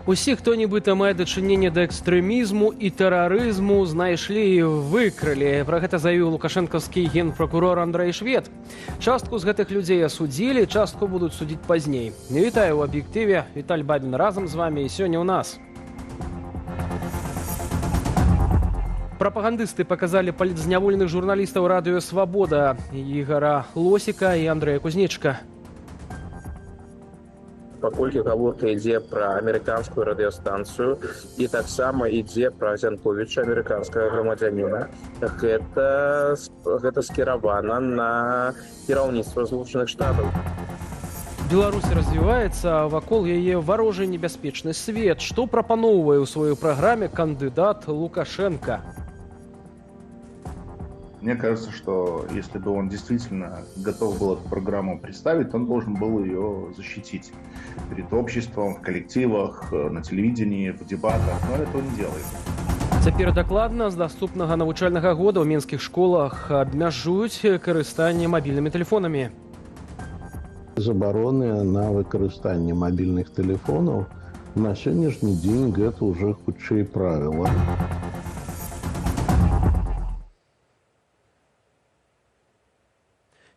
Усіх, хто нібыта мае дачыненне да экстрэмізму і тэрарызму, знайшлі і выкрылі. Пра гэта заявіў лукашэнкаўскі генпракурор Андрэй Швед. Частку з гэтых людзей асудзілі, частку будуць судзіць пазней. Вітаю ў аб'ектыве. Віталь Бабін разам з вамі і сёння ў нас. Прапагандысты паказалі палітзняволеных журналістаў радыё «Свабода» Ігара Лосіка і Андрэя Кузнечка. Паколькі гаворка ідзе пра амерыканскую радыёстанцыю і таксама ідзе пра Зянковіча, амерыканскага грамадзяніна, гэта скіравана на кіраўніцтва Злучаных Штатаў. Беларусь развіваецца, вакол яе варожы небяспечны свет. Што прапаноўвае ў сваёй праграме кандыдат Лукашенко? Мне кажется, что если бы он действительно готов был эту программу представить, он должен был ее защитить перед обществом, в коллективах, на телевидении, в дебатах, но этого не делает. Цяпер дакладна з наступнага навучальнага года ў мінскіх школах абмяжуюць карыстанне мабільнымі тэлефонамі. Забароны на выкарыстанне мабільных тэлефонаў на сённяшні дзень гэта ўжо хутчэй правіла.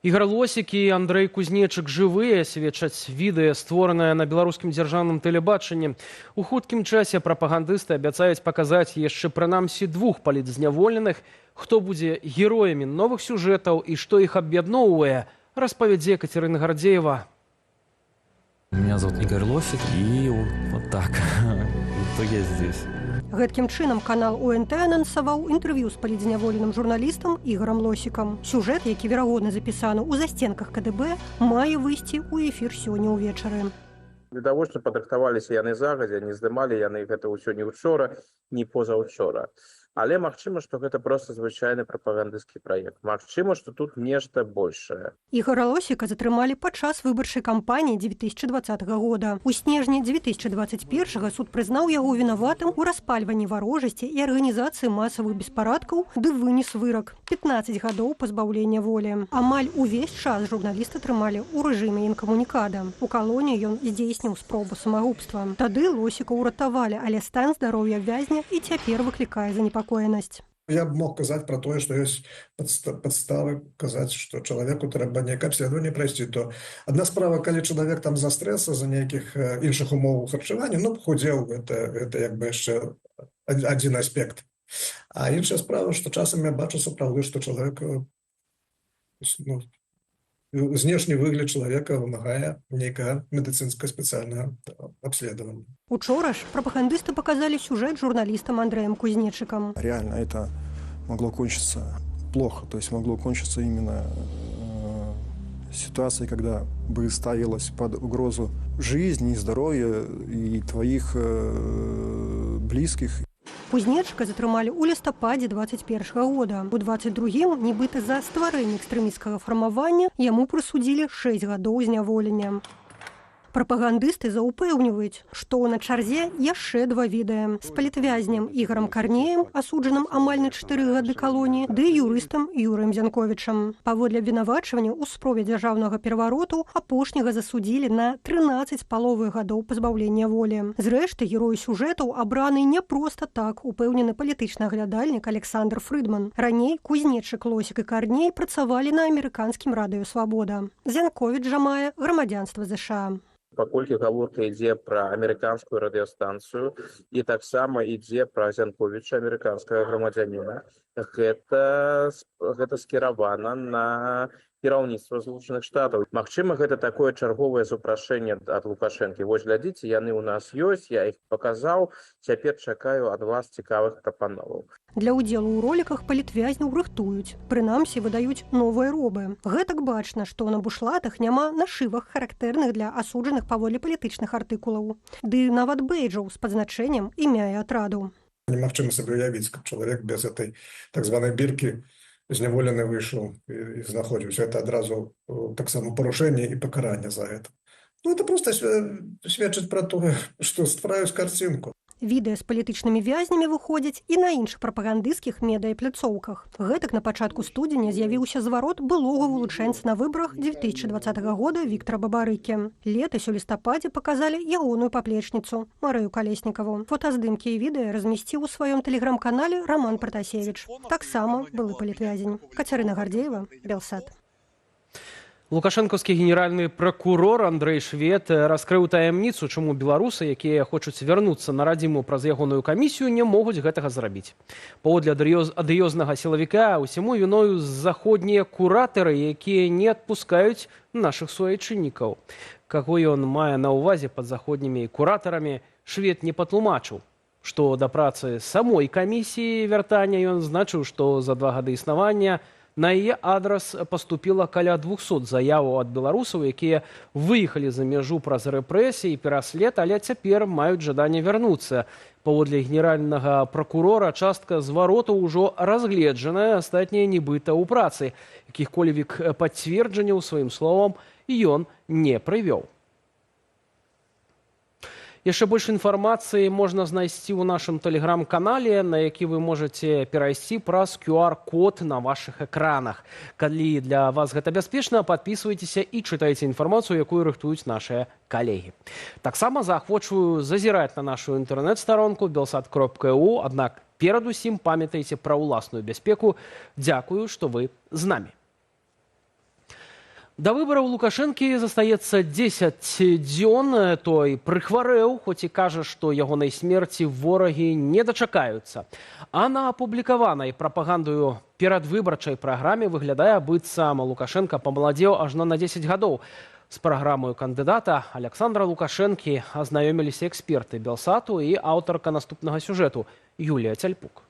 Ігар Лосік і Андрэй Кузнечык жывыя, сведчаць відэа, створанае на беларускім дзяржаўным тэлебачанні. У хуткім часе прапагандысты абяцаюць паказаць яшчэ прынамсі двух палітзняволеных. Хто будзе героямі новых сюжэтаў і што іх аб'ядноўвае, распавядзе Катерина Гордеева. Меня зовут Игорь Лосик, и вот так. В итоге я здесь. Гэткім чынам канал УНТ анансаваў інтэрв'ю з палітзняволеным журналістам Ігарам Лосікам. Сюжэт, які верагодна запісаны ў застенках КДБ, мае выйсці ў эфір сёння ўвечары. Відавочна падрыхтаваліся яны загадзя, не здымалі яны гэта ўсё ні учора, ні позаўчора. Але магчыма, што гэта проста звычайны прапагандысцкі праект. Магчыма, што тут нешта большае. Ігара Лосіка затрымалі падчас выбарчай кампаніі 2020 года. У снежні 2021 суд прызнаў яго вінаватым у распальванні варожасці і арганізацыі масавых беспарадкаў, ды вынес вырак – 15 гадоў пазбаўлення волі. Амаль увесь час журналіста трымалі ў рэжыме інкамунікада. У калоніі ён здзейсніў спробу самагубства. Тады Лосіка ўратавалі, але стан здароўя вязня і цяпер выклікае занепакоенасць. Я б мог казаць пра тое, што ёсць падставы казаць, што чалавеку трэба нейкае абследаванне прайсці. То адна справа, калі чалавек там за стрэса, за нейкіх іншых умоў харчавання, худзеў, гэта як бы яшчэ адзін аспект. А іншая справа, што часам я бачу сапраўды, што чалавек, знешні выгляд чалавека вымагае нейкае медыцынскае спецыяльнае абследаванне. Учора ж прапагандысты показали сюжет журналистам Андреем Кузнечиком. Реально это могло кончиться плохо, то есть могло кончиться именно ситуацией, когда бы ставилась под угрозу жизнь и здоровье и твоих близких. Кузнечыка затрымалі ў лістападзе 2021 года. У 22-м, нібыта за стварэнне экстрэмісцкага фармавання, яму прысудзілі 6 гадоў зняволення. Прапагандысты заўпэўніваюць, што на чарзе яшчэ 2 відэа з палітвязнем Ігарам Карнеем, асуджаным амаль на 4 гады калоніі, ды юрыстам Юрыем Зянковічам. Паводле абвінавачвання ў спробе дзяржаўнага перавароту апошняга засудзілі на 13 паловых гадоў пазбаўлення волі. Зрэшты, герой сюжэтаў абраны не проста так, упэўнены палітычны аглядальнік Александр Фрыдман. Раней Кузнечык, Лосік і Карней працавалі на амерыканскім радыё «Свабода». Зянковіч жа мае грамадзянства ЗША. Паколькі гаворка ідзе пра амерыканскую радыёстанцыю і таксама ідзе пра Зянковіча, амерыканскага грамадзяніна, гэта скіравана на кіраўніцтва Злучаных Штатаў. Магчыма, гэта такое чарговае запрашэнне ад Лукашэнкі. Вось глядзіце, яны ў нас ёсць, я іх паказаў, цяпер чакаю ад вас цікавых прапановаў. Для ўдзелу ў роліках палітвязняў рыхтуюць, прынамсі выдаюць новыя робы. Гэтак бачна, што на бушлатах няма нашывах, характэрных для асуджаных паводле палітычных артыкулаў. Ды нават бэйджаў з пазначэннем імя і атраду. Немагчыма сабе уявіць, каб чалавек без этой так званай біркі зняволены выйшаў і знаходзіўся. Это адразу таксама парушэнне і пакаранне за гэта. Это проста сведчыць пра тое, што ствараюць карцінку. Відэа з палітычнымі вязнямі выходзяць і на іншых прапагандысцкіх медыяпляцоўках. Гэтак на пачатку студзеня з'явіўся зварот былога вылучэнца на выбарах 2020 года Віктара Бабарыкі. Летась у лістападзе паказалі ягоную паплечніцу Марыю Калеснікаву. Фотаздымкі і відэа размясціў у сваём тэлеграм-канале Роман Пратасевіч. Таксама былы палітвязень. Кацярына Гардзеева, Белсат. Лукашэнкаўскі генеральны пракурор Андрэй Швед раскрыў таямніцу, чаму беларусы, якія хочуць вярнуцца на радзіму праз ягоную камісію, не могуць гэтага зрабіць. Паводле адыёзнага сілавіка усяму віною заходнія куратары, якія не адпускаюць нашых суайчыннікаў. Каго ён мае на ўвазе пад заходнімі куратарамі, Швед не патлумачыў. Што да працы самой камісіі вяртання ён значыў, што за 2 гады існавання на яе адрас паступіла каля 200 заяваў ад беларусаў, якія выехалі за мяжу праз рэпрэсіі і пераслед, але цяпер маюць жаданне вярнуцца. Паводле генеральнага пракурора частка зваротаў ужо разгледжаная, астатнія нібыта ў працы, якіх-колевік пацверджанняў сваім словам ён не прывёў. Яшчэ больш інфармацыі можна знайсці ў нашым тэлеграм-канале, на які вы можаце перайсці праз QR-код на вашых экранах. Калі для вас гэта бяспечна, падпісвайцеся і чытайце інфармацыю, якую рыхтуюць нашыя калегі. Таксама заахвочваю зазіраць на нашу інтэрнэт-старонку belsat.ru, аднак перад усім памятайце пра ўласную бяспеку. Дзякую, што вы з намі. Да выбараў Лукашэнкі застаецца 10 дзён. Той прыхварэў, хоць і кажа, што ягонай смерці ворагі не дачакаюцца. А на апублікаванай прапагандаю перадвыбарчай праграме выглядае, быццам Лукашенка памаладзеў ажно на 10 гадоў. З праграмаю кандыдата Александра Лукашэнкі азнаёміліся эксперты Белсату і аўтарка наступнага сюжэту Юлія Цяльпук.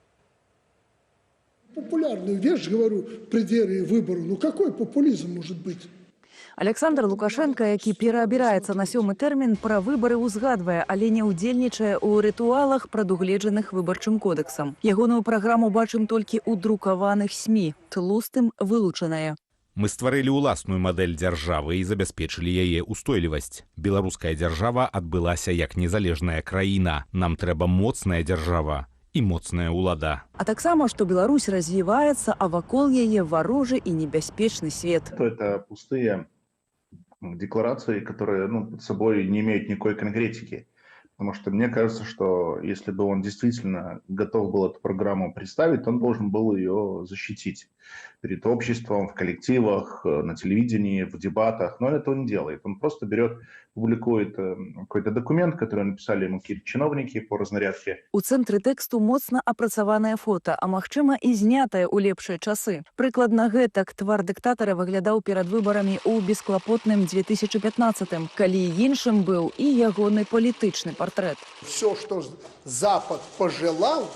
Популярную вещь говорю в преддверии выборов. Ну какой популизм может быть? Александр Лукашенко, які пераабіраецца на 7-й тэрмін, пра выбары ўзгадвае, але не ўдзельнічае ў рытуалах, прадугледжаных выбарчым кодэксам. Ягоную праграму бачым толькі ў друкаваных СМІ, тлустым вылучаная. Мы стварылі ўласную мадэль дзяржавы і забяспечылі яе ўстойлівасць. Беларуская дзяржава адбылася як незалежная краіна. Нам трэба моцная дзяржава і моцная ўлада. А таксама, што Беларусь развіваецца, а вакол яе варожы і небяспечны свет. Это пустые декларации, которые под собой не имеют никакой конкретики. Потому что мне кажется, что если бы он действительно готов был эту программу представить, он должен был ее защитить перед обществом, в коллективах, на телевидении, в дебатах. Но он этого не делает. Он просто берет, публикует какой-то документ, который написали ему какие-то чиновники по разнарядке. У цэнтры тэксту моцна апрацаванае фота, а магчыма і знятае ў лепшыя часы. Прыкладна гэтак твар дыктатара выглядаў перад выбарамі ў бесклапотным 2015-м, калі іншым быў і ягоны палітычны портрет. Все, что Запад пожелал,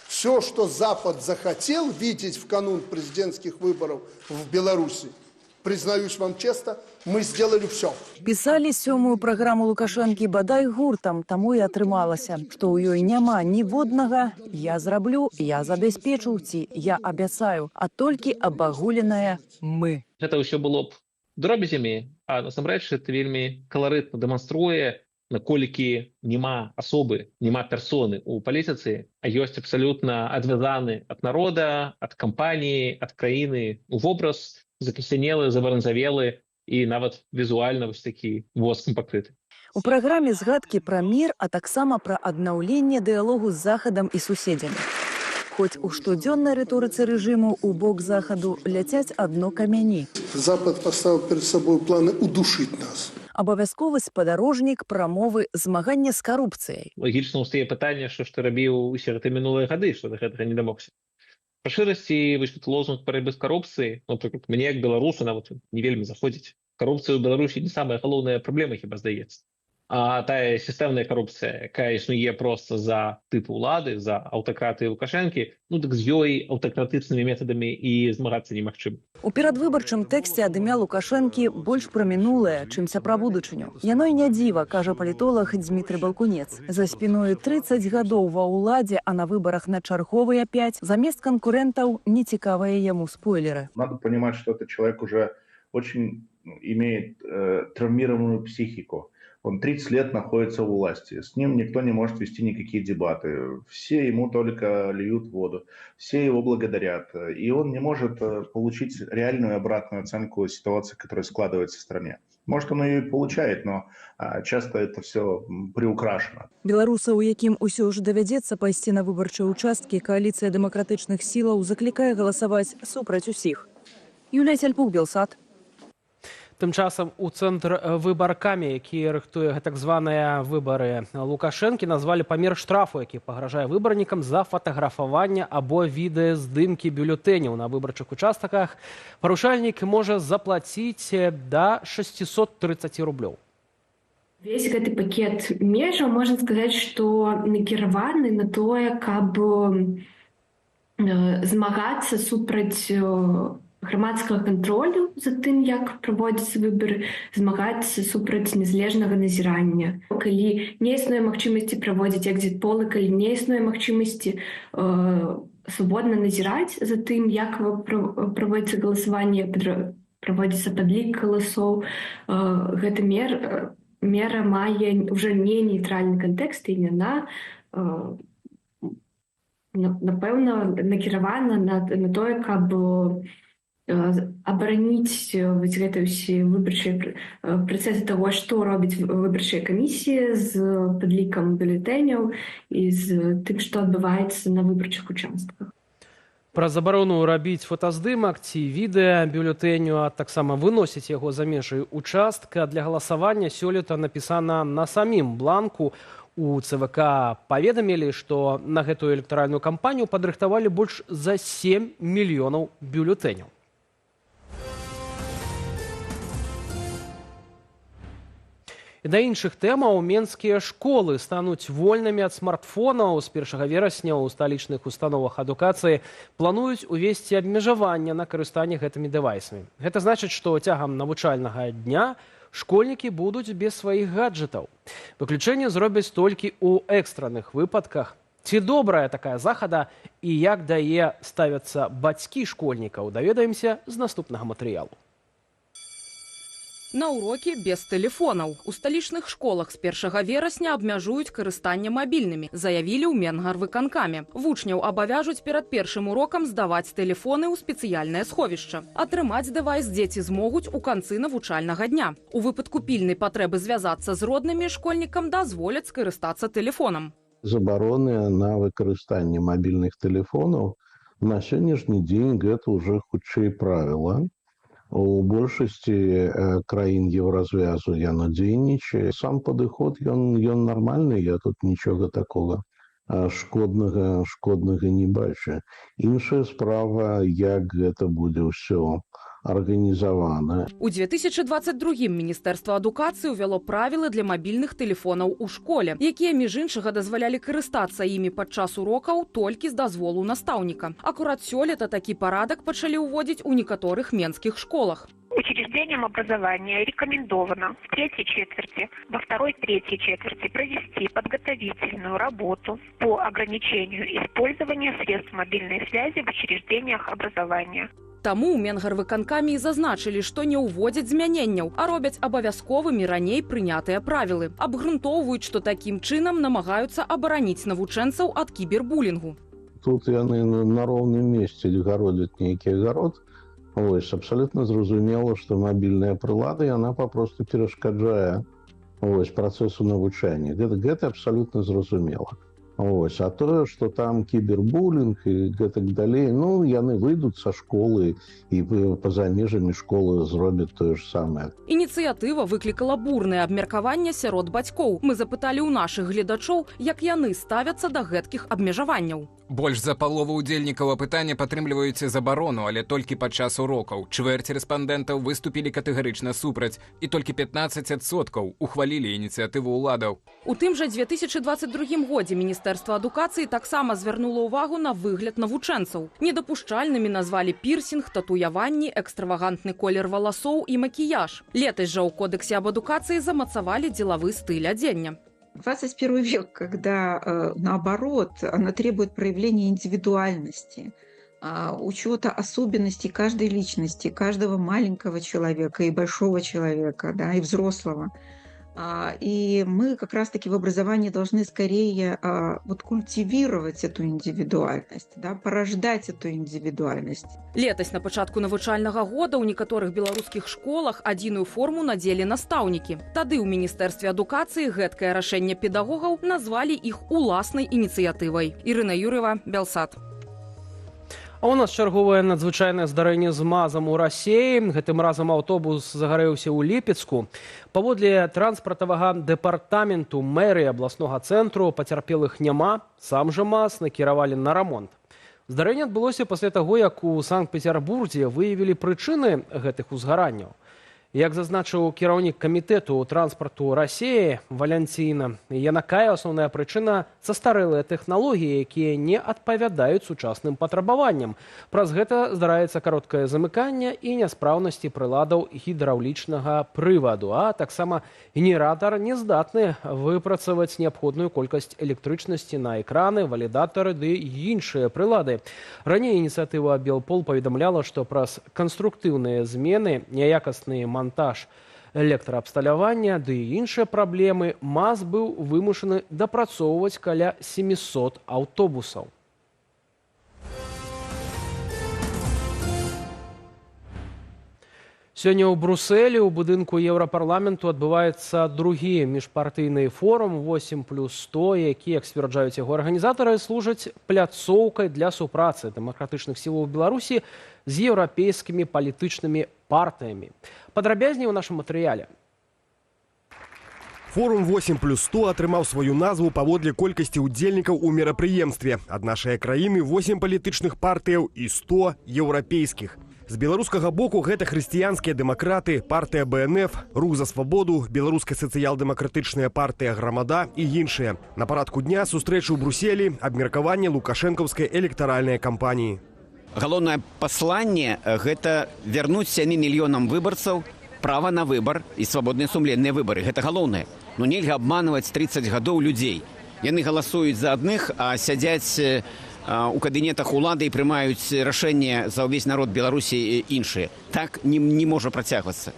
все, что Запад захотел видеть в канун президентских выборов в Беларуси, признаюсь вам честно, мы сделали все. Пісалі 7-ю праграму Лукашэнкі бадай гуртам, таму і атрымалася, што ў ёй няма ніводнага «я зраблю», «я забяспечу» ці «я абяцаю», а толькі абагуленае «мы». Гэта ўсё было б дробязямі, а насамрэч гэта вельмі каларытна дэманструе, наколькі няма асобы, няма персоны ў палітыцы, а ёсць абсалютна адвязаны ад народа, ад кампаніі, ад краіны у вобраз, закасянелы, забаранзавелы і нават візуальна вось такі воскам пакрыты. У праграме згадкі пра мір, а таксама пра аднаўленне дыялогу з Захадам і суседзямі. Хоць у штодзённай рыторыцы рэжыму ў бок Захаду ляцяць адно камяні. Запад поставил перед собой планы удушить нас. Абавязковы спадарожнік прамовы змагання з карупцыяй. Лагічна ўстае пытанне, што ж ты рабіў усе гэты мінулыя гады, што да гэтага не дамогся. Па шырасці вось тут лозунг барацьбы з карупцыяй, напрыклад, мне як беларусу нават не вельмі заходзіць. Карупцыя ў Беларусі не самая галоўная праблема, хіба здаецца. А тая сістэмная карупцыя, якая існуе проста за тып улады, за аўтакратыі Лукашэнкі, так з ёй аўтакратычнымі метадамі і змагацца немагчыма. У перадвыбарчым тэксце ад імя Лукашэнкі больш пра мінулае, чымся пра будучыню. Яно і не дзіва, кажа палітолог Дмітрый Балкунец. За спіною 30 гадоў ва ўладзе, а на выбарах на чарговыя 5, замест канкурентаў не цікавыя яму спойлеры. Надо понимать, что этот человек уже очень имеет травмированную психику. Он 30 лет находится у власти. С ним никто не может вести никакие дебаты. Все ему только льют воду. Все его благодарят. И он не может получить реальную обратную оценку ситуации, которая складывается в стране. Может, он ее и получает, но часто это все приукрашено. Беларуса, у якім усё ж давядзецца пайсці на выбарчыя участкі, коаліцыя дэмакратычных сілаў заклікае галасаваць супраць усіх. Юлія Сяльпук, Белсат. Тым часам у цэнтр выбаркамі, якія рыхтуе так званыя выбары Лукашэнкі, назвалі памер штрафу, які пагражае выбарнікам за фатаграфаванне або відэаздымкі бюлетэняў на выбарчых участках. Парушальнік можа заплаціць да 630 рублёў. Весь гэты пакет межаў, можна сказаць, што накіраваны на тое, каб змагацца супраць грамадскага кантролю за тым, як праводзяцца выбары, змагацца супраць незалежнага назірання. Калі не існуе магчымасці праводзіць экзіт-полы, калі не існуе магчымасці свабодна назіраць за тым, як праводзіцца галасаванне, праводзіцца падлік галасоў, гэта мера мае ўжо не нейтральны кантэкст і яна напэўна накіравана на тое, каб абараніць гэты ўсе выбарчыя працэсы таго, што робіць выбарчыя камісіі з падлікам бюлетэняў і з тым, што адбываецца на выбарчых участках. Пра забарону рабіць фотаздымак ці відэа бюлетэню, а таксама выносіць яго за межы участка для галасавання сёлета напісана на самім бланку. У ЦВК паведамілі, што на гэтую электаральную кампанію падрыхтавалі больш за 7 мільёнаў бюлетэняў. І да іншых тэмаў менскія школы стануць вольнымі ад смартфонаў. З 1 верасня ў сталічных установах адукацыі плануюць увесці абмежаванне на карыстанне гэтымі дэвайсамі. Гэта значыць, што цягам навучальнага дня школьнікі будуць без сваіх гаджетаў. Выключэнне зробяць толькі ў экстранных выпадках. Ці добрая такая захада і як да яе ставяцца бацькі школьнікаў, даведаемся з наступнага матэрыялу. На урокі без тэлефонаў. У сталічных школах з 1 верасня абмяжуюць карыстанне мабільнымі, заявілі ў Менгарвыканкаме. Вучняў абавяжуць перад першым урокам здаваць тэлефоны ў спецыяльнае сховішча. Атрымаць дэвайс дзеці змогуць у канцы навучальнага дня. У выпадку пільнай патрэбы звязацца з роднымі школьнікам дазволяць скарыстацца тэлефонам. Забароны на выкарыстанне мабільных тэлефонаў на сённяшні дзень гэта ўжо хутчэй правіла. У большасці краін Еўразвязу яно дзейнічае. Сам падыход, ён нармальны, я тут нічога такога шкоднага не бачу. Іншая справа, як гэта будзе ўсё арганізавана. У 2022 Міністэрства адукацыі ўвяло правілы для мабільных тэлефонаў у школе, якія, між іншага, дазвалялі карыстацца імі падчас урокаў толькі з дазволу настаўніка. Акурат сёлета такі парадак пачалі ўводзіць у некаторых менскіх школах. Учреждениям образования рекомендовано в третьей четверти, во второй-третьей четверти провести подготовительную работу по ограничению использования средств мобильной связи в учреждениях образования. Таму ў Менгарвыканкаме і зазначылі, што не ўводзяць змяненняў, а робяць абавязковымі раней прынятыя правілы. Абгрунтоўваюць, што такім чынам намагаюцца абараніць навучэнцаў ад кібербулінгу. Тут яны на роўным месцы гародзяць нейкі агарод. Ось, абсолютно зразумела, што мабільная прылада, яна папросту перашкаджае працэсу навучання. Гэта абсолютно зразумела. Ось, а тое, што там кібербулінг і гэтак далей, яны выйдуць са школы і па-за межамі школы зробяць тое ж самае. Ініцыятыва выклікала бурнае абмеркаванне сярод бацькоў. Мы запыталі ў нашых гледачоў, як яны ставяцца да гэткіх абмежаванняў. Больш за палову ўдзельнікаў апытання падтрымліваюць забарону, але толькі падчас урокаў. Чвэрць рэспандэнтаў выступілі катэгарычна супраць, і толькі 15% ухвалілі ініцыятыву ўладаў. У тым жа 2022 годзе Міністэрства адукацыі таксама звярнула ўвагу на выгляд навучэнцаў. Недапушчальнымі назвалі пірсінг, татуяванні, экстравагантны колер валасоў і макіяж. Летась жа ў Кодексе аб адукацыі замацавалі дзелавы стыль адзення. 21 век, когда, наоборот, она требует проявления индивидуальности, учета особенностей каждой личности, каждого маленького человека и большого человека, да, и взрослого. И мы как раз-таки в образовании должны скорее культивировать эту индивидуальность, да, порождать эту индивидуальность. Летась на пачатку навучальнага года ў некаторых беларускіх школах адзіную форму надзелі настаўнікі. Тады ў міністэрстве адукацыі гэткае рашэнне педагогаў назвалі іх уласнай ініцыятывай. Ірына Юрыева, Белсат. А у нас чарговае надзвычайнае здарэнне з мазам у Расеі. Гэтым разам аўтобус загарэўся ў Ліпецку. Паводле транспартавага дэпартаменту мэрыі абласнога цэнтру пацярпелых няма. Сам жа маз накіравалі на рамонт. Здарэнне адбылося пасля таго, як у Санкт-Петербурзе выявілі прычыны гэтых узгаранняў. Як зазначыў кіраўнік камітэту транспарту Расеі Валянціна, янакая асноўная прычына – састарэлыя тэхналогіі, якія не адпавядаюць сучасным патрабаванням. Праз гэта здараецца кароткае замыканне і няспраўнасці прыладаў гідраўлічнага прываду, а таксама генератар не здатны выпрацаваць неабходную колькасць электрычнасці на экраны, валідатары ды іншыя прылады. Раней ініцыятыва Белпол паведамляла, што праз канструктыўныя змены, няякасныя монтаж электраабсталявання ды іншыя праблемы МАЗ быў вымушаны дапрацоўваць каля 700 аўтобусаў. Сёння ў Брусэлі ў будынку Еўрапарламенту адбываецца другі міжпартыйны форум 8+100, які, як сцвярджаюць яго арганізатары, служаць пляцоўкай для супрацы дэмакратычных сілаў Беларусі з еўрапейскімі палітычнымі партыямі. Падрабязней у нашым матэрыяле. Форум 8+100 атрымаў сваю назву паводле колькасці ўдзельнікаў у мерапрыемстве. Ад нашай краіны 8 палітычных партыяў і 100 еўрапейскіх. З беларускага боку гэта хрысціянскія дэмакраты, партыя БНФ, Рух за свабоду, беларуская сацыял-дэмакратычная партыя Грамада і іншыя. На парадку дня сустрэчы ў Бруселі, абмеркаванне лукашэнкаўскай электаральнай кампаніі. Галоўнае пасланне – гэта вярнуць 7 мільёнам выбарцаў права на выбар і свабодныя сумленныя выбары. Гэта галоўнае. Но нельга абманваць 30 гадоў людзей. Яны галасуюць за адных, а сядзяць у кабінетах улады і прымаюць рашэнне за ўвесь народ Беларусі іншыя. Так не можа працягвацца.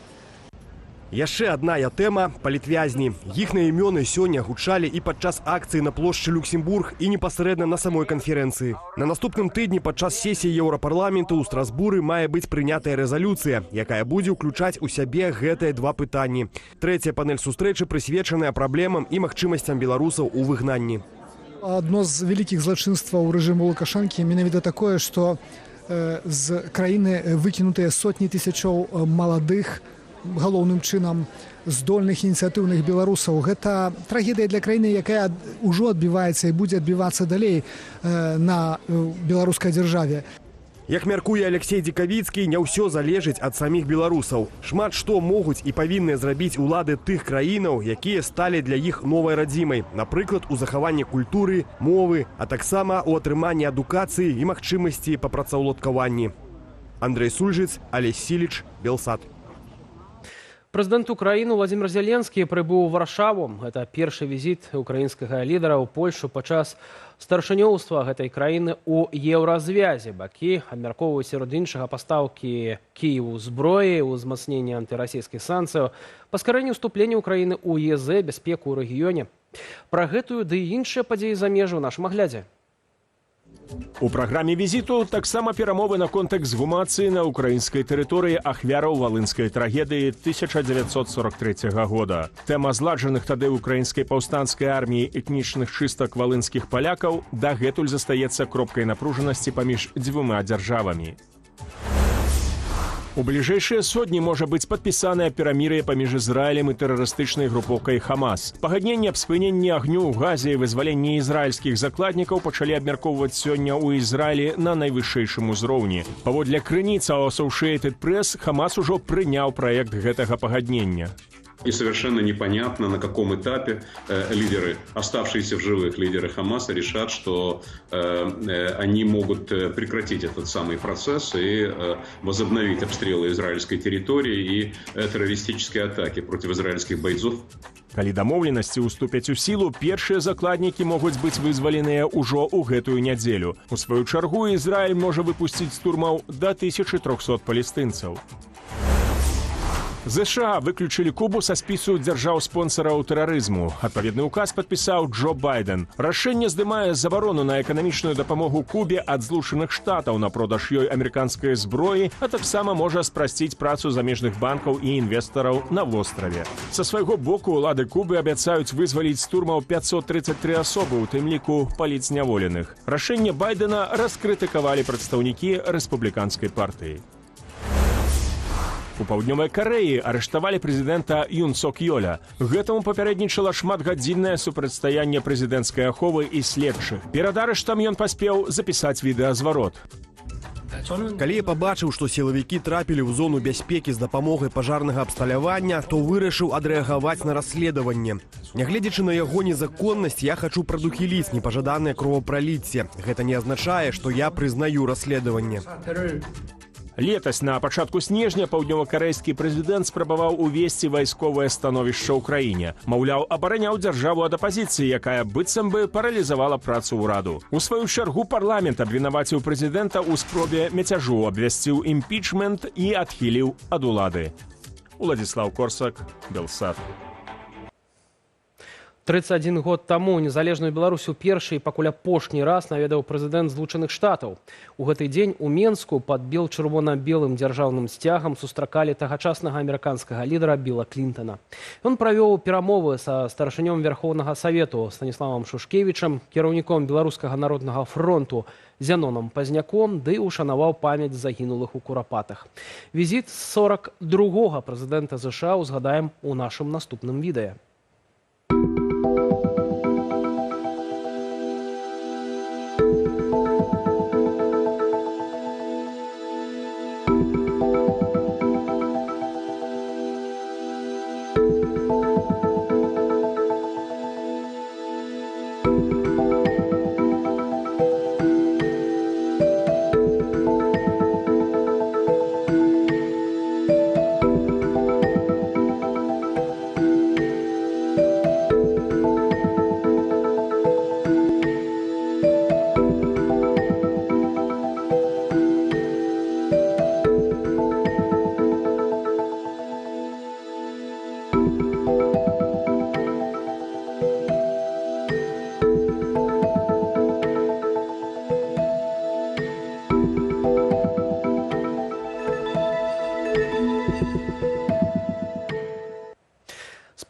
Яшчэ адна тэма – палітвязні. Іхныя імёны сёння гучалі і падчас акцыі на плошчы Люксембург і непасрэдна на самой канферэнцыі. На наступным тыдні падчас сесіі Еўрапарламенту ў Страсбуры мае быць прынятая рэзалюцыя, якая будзе ўключаць у сябе гэтыя два пытанні. Трэцяя панэль сустрэчы прысвечаная праблемам і магчымасцям беларусаў у выгнанні. Одно з вялікіх злачынстваў рэжыму Лукашэнкі менавіта такое, што з краіны выкінутыя сотні тысячаў маладых, галоўным чынам здольных ініцыятыўных беларусаў. Гэта трагедыя для краіны, якая ўжо адбіваецца і будзе адбівацца далей на беларускай дзяржаве. Як мяркуе Алексей Дзекавіцкі, не ўсё залежыць ад саміх беларусаў. Шмат што могуць і павінны зрабіць улады тых краінаў, якія сталі для іх новай радзімай. Напрыклад, у захаванні культуры, мовы, а таксама ў атрыманні адукацыі і магчымасці па працаўладкаванні. Андрэй Сульжыц, Алесь Сіліч, Белсат. Прэзідэнт Украіны Владзімір Зеленскі прыбыў у Варшаву. Гэта першы візіт украінскага лідара ў Польшу падчас старшынёўства гэтай краіны ў еўразвязе. Бакі абмяркоўваюць сярод іншага пастаўкі Кіеву зброі, узмацнення антырасійскіх санкцыяў, паскарэнне ўступлення Украіны ў ЕЗ, бяспеку ў рэгіёне. Пра гэтую ды іншыя падзеі замежу ў нашым аглядзе. У праграме візіту таксама перамовы наконт эксгумацыі на ўкраінскай тэрыторыі ахвяраў валынскай трагедыі 1943 года. Тэма зладжаных тады украінскай паўстанцкай арміі этнічных чыстак валынскіх палякаў дагэтуль застаецца кропкай напружанасці паміж дзвюма дзяржавамі. У бліжэйшыя сотні можа быць падпісаная перамір'е паміж Ізраілем і тэрарыстычнай групоўкай Хамас. Пагадненне аб спыненні агню ў Газе і вызваленні ізраільскіх закладнікаў пачалі абмяркоўваць сёння ў Ізраілі на найвышэйшым узроўні. Паводле крыніц Associated Press, Хамас ужо прыняў праект гэтага пагаднення. И совершенно непонятно, на каком этапе лидеры, оставшиеся в живых лидеры Хамаса, решат, что они могут прекратить этот самый процесс и возобновить обстрелы израильской территории и террористические атаки против израильских бойцов. Калі дамоўленасці ўступяць у сілу, першыя закладнікі могуць быць вызваленыя ўжо ў гэтую нядзелю. У сваю чаргу Ізраіль можа выпусціць з турмаў да 1300 палестынцаў. ЗША выключили Кубу со спису дзяржаў-спонсараў тэрарызму. Адпаведны указ падпісаў Джо Байден. Рашэнне здымае забарону на эканамічную дапамогу Кубе ад Злучаных Штатаў на продаж ёй амерыканскай зброі, а таксама можа спрасціць працу замежных банкаў і інвестараў на востраве. Са свайго боку улады Кубы абяцаюць вызваліць з турмаў 533 асобы, у тым ліку палітзняволеных. Рашэнне Байдена раскрытыкавалі прадстаўнікі рэспубліканскай партыі. У паўднёвай Карэі арыштавалі прэзідэнта Юн Сок Ёля. Гэтаму папярэднічала шматгадзіннае супрацьстаянне прэзідэнцкай аховы і следчых. Перад арыштам ён паспеў запісаць відэазварот. Калі я пабачыў, што сілавікі трапілі ў зону бяспекі з дапамогай пажарнага абсталявання, то вырашыў адрэагаваць на расследаванне. Нягледзячы на яго незаконнасць, я хачу прадухіліць непажаданае кровапраліцце. Гэта не азначае, што я прызнаю расследаванне. Летась на пачатку снежня паўднёвакарэйскі прэзідэнт спрабаваў увесці вайсковае становішча ў краіне. Маўляў, абараняў дзяржаву ад апазіцыі, якая быццам бы паралізавала працу ўраду. У сваю чаргу парламент абвінаваціў прэзідэнта ў спробе мяцяжу, абвясціў імпічмент і адхіліў ад улады. Уладзіслаў Корсак, Белсат. 31 год таму незалежную Беларусь у першы і пакуль апошні раз наведаў прэзідэнт Злучаных Штатаў. У гэты дзень у Менску пад бел-чырвона-белым дзяржаўным сцягам сустракалі тагачаснага амерыканскага лідара Білла Клінтона. Ён правёў перамовы са старшынём Верхоўнага Савету Станіславам Шушкевічам, кіраўніком Беларускага народнага фронту Зянонам Пазняком, ды ушанаваў памяць загінулых у Курапатах. Візіт 42-го прэзідэнта ЗША узгадаем у нашым наступным відэа.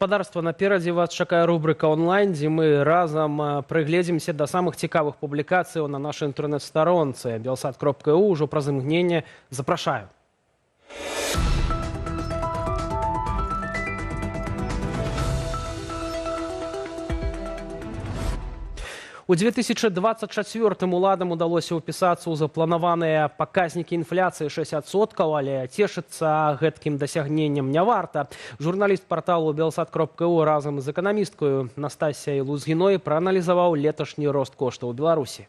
Гаспадарства, наперадзе вас чакае рубрика онлайн, дзе мы разам прыгледзімся да самых цікавых публікацыяў на нашай інтэрнэт-старонцы belsat.eu. Ужо праз імгненне запрашаю. У 2024 уладам удалося ўпісацца ў запланаваныя паказнікі інфляцыі 6%, але цешыцца гэткім дасягненнем не варта. Журналіст парталу belsat.eu разам з эканамісткаю Настасіяй Лузгіной прааналізаваў леташні рост коштаў у Беларусі.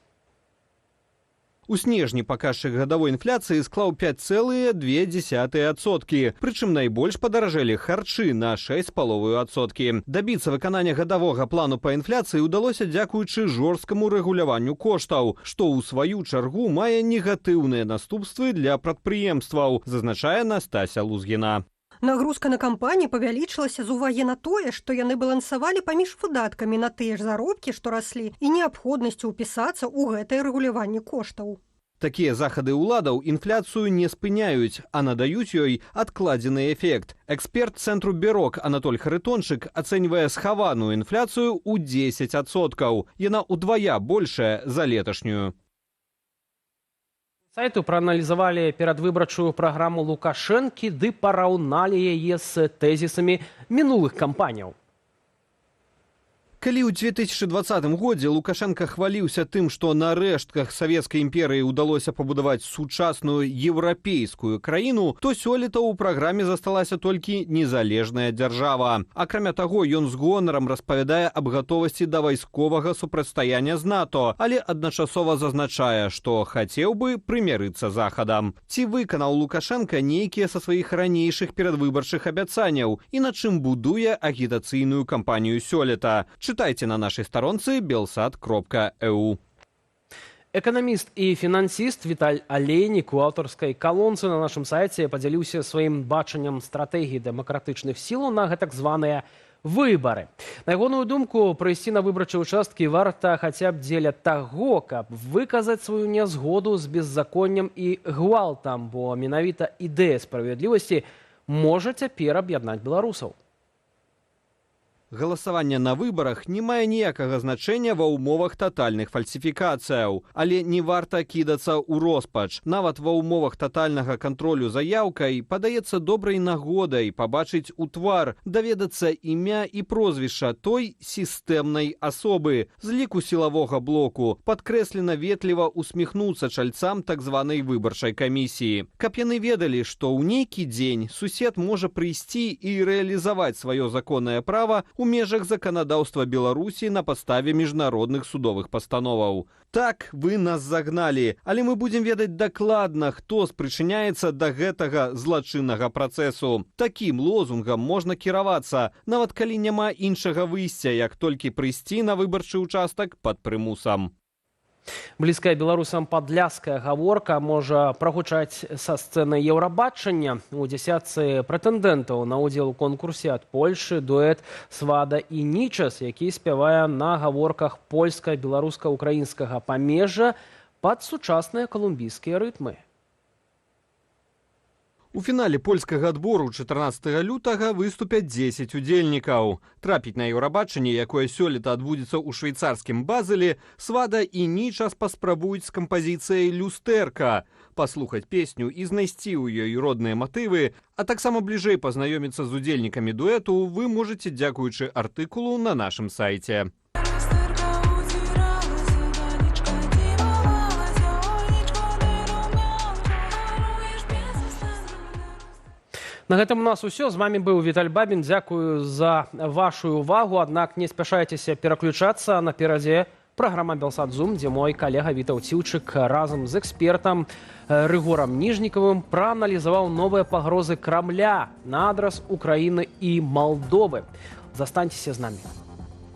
У снежні паказчык гадавой інфляцыі склаў 5,2%. Прычым найбольш падаражэлі харчы на 6,5%. Дабіцца выканання гадавога плану па інфляцыі ўдалося дзякуючы жорсткаму рэгуляванню коштаў, што ў сваю чаргу мае негатыўныя наступствы для прадпрыемстваў, зазначае Настася Лузгіна. Нагрузка на кампаніі павялічылася з увагі на тое, што яны балансавалі паміж выдаткамі на тыя ж заробкі, што раслі, і неабходнасцю ўпісацца ў гэтае рэгуляванне коштаў. Такія захады ўладаў інфляцыю не спыняюць, а надаюць ёй адкладзены эфект. Эксперт цэнтру Бюрок Анатоль Харитончык ацэньвае схаваную інфляцыю ў 10%. Яна ўдвая большая за леташнюю. Сайту прааналізавалі перадвыбарчую праграму Лукашэнкі ды параўналі яе з тэзісамі мінулых кампаніяў. Калі ў 2020 годзе Лукашенко хваліўся тым, што на рэштках Савецкай імперыі ўдалося пабудаваць сучасную еўрапейскую краіну, то сёлета ў праграме засталася толькі незалежная дзяржава. Акрамя таго, ён з гонарам распавядае аб гатовасці да вайсковага супрацьстаяння з НАТО, але адначасова зазначае, што хацеў бы прымірыцца захадам. Ці выканаў Лукашенко нейкія са сваіх ранейшых перадвыбарчых абяцанняў і на чым будуе агітацыйную кампанію сёлета? Читайте на нашей сторонце belsat.eu. Экономист и финансист Виталь Алейнік у аўтарскай калонцы на нашым сайце падзяліўся сваім бачаннем стратэгіі дэмакратычных сілаў на гэтак званыя выбары. На ягоную думку, прыйсці на выбарчыя участкі варта хаця б дзеля таго, каб выказаць сваю нязгоду з беззаконнем і гвалтам, бо менавіта ідэя справядлівасці можа цяпер аб'яднаць беларусаў. Галасаванне на выбарах не мае ніякага значэння ва ўмовах татальных фальсіфікацыяў, але не варта кідацца ў роспач. Нават ва ўмовах татальнага кантролю заяўкай падаецца добрай нагодай пабачыць у твар, даведацца імя і прозвішча той сістэмнай асобы. З ліку сілавога блоку падкрэслена ветліва усміхнуцца чальцам так званай выбарчай камісіі. Каб яны ведалі, што ў нейкі дзень сусед можа прыйсці і рэалізаваць сваё законнае права у межах заканадаўства Беларусі на падставе міжнародных судовых пастановаў. Так, вы нас загналі, але мы будзем ведаць дакладна, хто спрычыняецца да гэтага злачыннага працэсу. Такім лозунгам можна кіравацца, нават калі няма іншага выйсця, як толькі прыйсці на выбарчы ўчастак пад прымусам. Блізкая беларусам падляская гаворка можа прагучаць са сцэны Еўрабачання. У дзесятцы прэтэндэнтаў на ўдзел у конкурсе ад Польшы дуэт Свада і Нічас, які спявае на гаворках польска-беларуска-украінскага памежжа пад сучасныя калумбійскія рытмы. У фінале польскага адбору 14 лютага выступяць 10 удзельнікаў. Трапіць на Еўрабачанне, якое сёлета адбудзецца ў швейцарскім Базелі, Свада і Нічас паспрабуюць з кампазіцыяй «Люстэрка», паслухаць песню і знайсці ў ёй родныя матывы, а таксама бліжэй пазнаёміцца з удзельнікамі дуэту вы можаце дзякуючы артыкулу на нашым сайце. На гэтым у нас усё. З вами быў Віталь Бабін. Дзякую за вашу увагу. Аднак не спяшайцеся пераключацца. Наперадзе праграма «Белсат-Зум», дзе мой калега Вітаў Ціўчык разам з экспертам Рыгорам Ніжнікавым прааналізаваў новыя пагрозы Крамля на адрас Украіны і Малдовы. Застаньцеся з намі.